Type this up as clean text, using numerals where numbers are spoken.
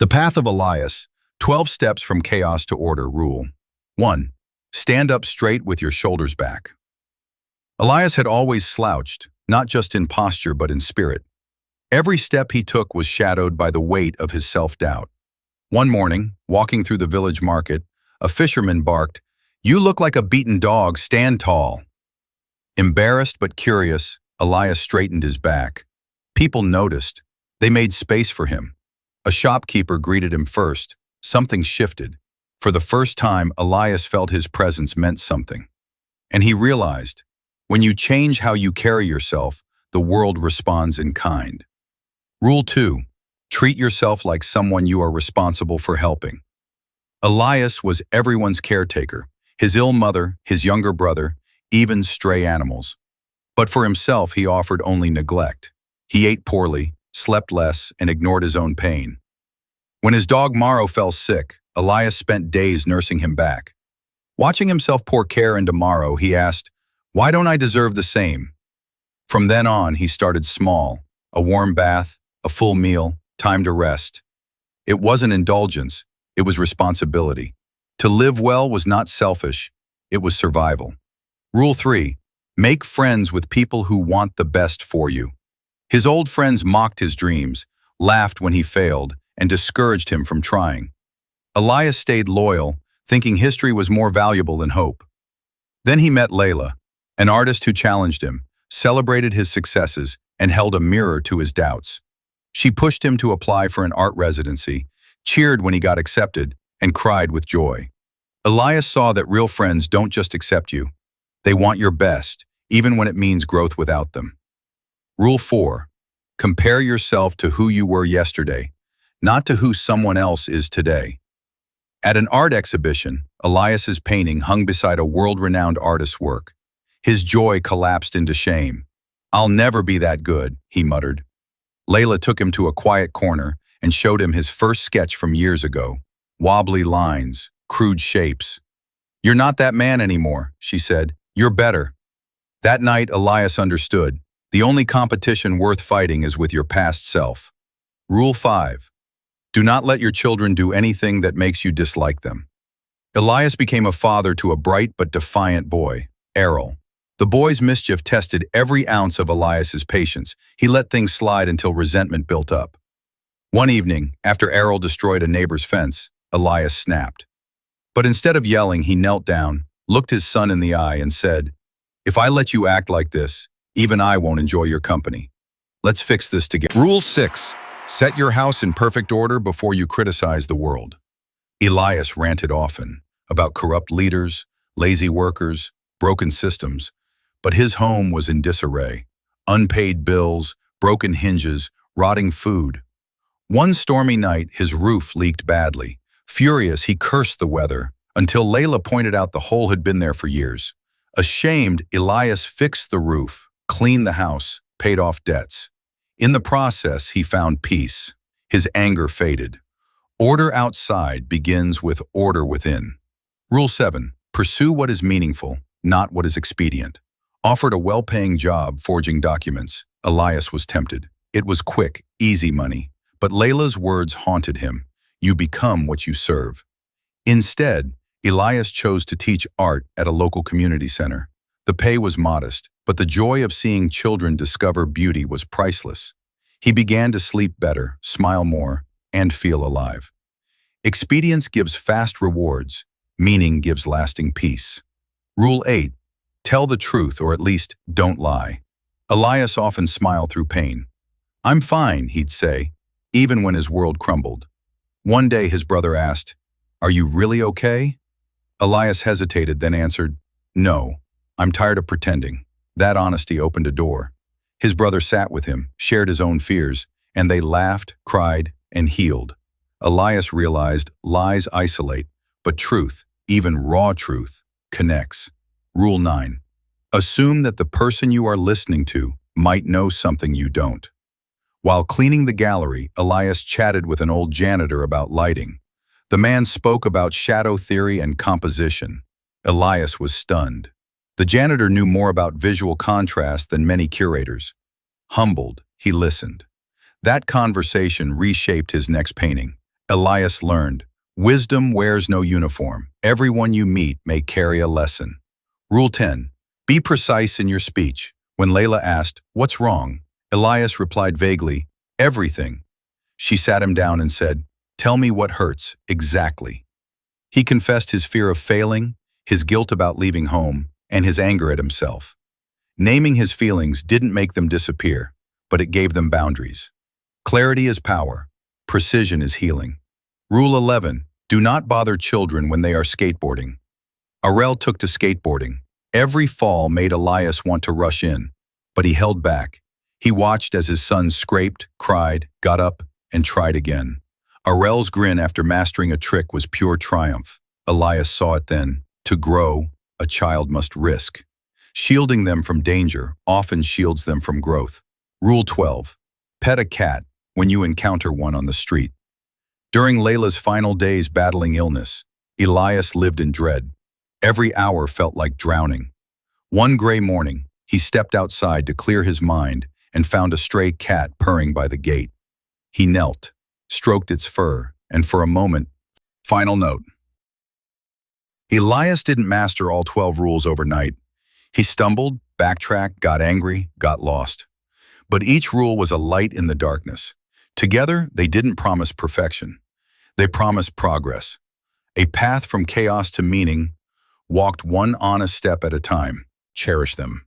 The Path of Elias, 12 Steps from Chaos to Order. Rule 1. Stand up straight with your shoulders back. Elias had always slouched, not just in posture but in spirit. Every step he took was shadowed by the weight of his self-doubt. One morning, walking through the village market, a fisherman barked, "You look like a beaten dog, stand tall." Embarrassed but curious, Elias straightened his back. People noticed. They made space for him. A shopkeeper greeted him first. Something shifted. For the first time, Elias felt his presence meant something. And he realized, when you change how you carry yourself, the world responds in kind. Rule 2. Treat yourself like someone you are responsible for helping. Elias was everyone's caretaker, his ill mother, his younger brother, even stray animals. But for himself, he offered only neglect. He ate poorly, slept less, and ignored his own pain. When his dog Morrow fell sick, Elias spent days nursing him back. Watching himself pour care into Morrow, he asked, "Why don't I deserve the same?" From then on, he started small: a warm bath, a full meal, time to rest. It wasn't indulgence, it was responsibility. To live well was not selfish, it was survival. Rule 3. Make friends with people who want the best for you. His old friends mocked his dreams, laughed when he failed, and discouraged him from trying. Elias stayed loyal, thinking history was more valuable than hope. Then he met Layla, an artist who challenged him, celebrated his successes, and held a mirror to his doubts. She pushed him to apply for an art residency, cheered when he got accepted, and cried with joy. Elias saw that real friends don't just accept you. They want your best, even when it means growth without them. Rule 4. Compare yourself to who you were yesterday, not to who someone else is today. At an art exhibition, Elias's painting hung beside a world-renowned artist's work. His joy collapsed into shame. "I'll never be that good," he muttered. Layla took him to a quiet corner and showed him his first sketch from years ago. Wobbly lines, crude shapes. "You're not that man anymore," she said. "You're better." That night, Elias understood. The only competition worth fighting is with your past self. Rule 5. Do not let your children do anything that makes you dislike them. Elias became a father to a bright but defiant boy, Errol. The boy's mischief tested every ounce of Elias's patience. He let things slide until resentment built up. One evening, after Errol destroyed a neighbor's fence, Elias snapped. But instead of yelling, he knelt down, looked his son in the eye, and said, "If I let you act like this, even I won't enjoy your company. Let's fix this together." Rule 6. Set your house in perfect order before you criticize the world. Elias ranted often about corrupt leaders, lazy workers, broken systems, but his home was in disarray. Unpaid bills, broken hinges, rotting food. One stormy night, his roof leaked badly. Furious, he cursed the weather, until Layla pointed out the hole had been there for years. Ashamed, Elias fixed the roof, cleaned the house, paid off debts. In the process, he found peace. His anger faded. Order outside begins with order within. Rule 7. Pursue what is meaningful, not what is expedient. Offered a well-paying job forging documents, Elias was tempted. It was quick, easy money. But Layla's words haunted him. You become what you serve. Instead, Elias chose to teach art at a local community center. The pay was modest, but the joy of seeing children discover beauty was priceless. He began to sleep better, smile more, and feel alive. Expedience gives fast rewards. Meaning gives lasting peace. Rule 8. Tell the truth, or at least don't lie. Elias often smiled through pain. "I'm fine," he'd say, even when his world crumbled. One day his brother asked, "Are you really okay?" Elias hesitated, then answered, "No, I'm tired of pretending." That honesty opened a door. His brother sat with him, shared his own fears, and they laughed, cried, and healed. Elias realized lies isolate, but truth, even raw truth, connects. Rule 9. Assume that the person you are listening to might know something you don't. While cleaning the gallery, Elias chatted with an old janitor about lighting. The man spoke about shadow theory and composition. Elias was stunned. The janitor knew more about visual contrast than many curators. Humbled, he listened. That conversation reshaped his next painting, Elias learned, wisdom wears no uniform. Everyone you meet may carry a lesson. Rule 10. Be precise in your speech. When Layla asked, "What's wrong?" Elias replied vaguely, "Everything." She sat him down and said, "Tell me what hurts, exactly." He confessed his fear of failing, his guilt about leaving home, and his anger at himself. Naming his feelings didn't make them disappear, but it gave them boundaries. Clarity is power. Precision is healing. Rule 11. Do not bother children when they are skateboarding. Arel took to skateboarding. Every fall made Elias want to rush in, but he held back. He watched as his son scraped, cried, got up, and tried again. Arel's grin after mastering a trick was pure triumph. Elias saw it then. To grow, a child must risk. Shielding them from danger often shields them from growth. Rule 12. Pet a cat when you encounter one on the street. During Layla's final days battling illness, Elias lived in dread. Every hour felt like drowning. One gray morning, he stepped outside to clear his mind and found a stray cat purring by the gate. He knelt, stroked its fur, and for a moment. Final note. Elias didn't master all 12 rules overnight. He stumbled, backtracked, got angry, got lost. But each rule was a light in the darkness. Together, they didn't promise perfection. They promised progress. A path from chaos to meaning, walked one honest step at a time. Cherish them.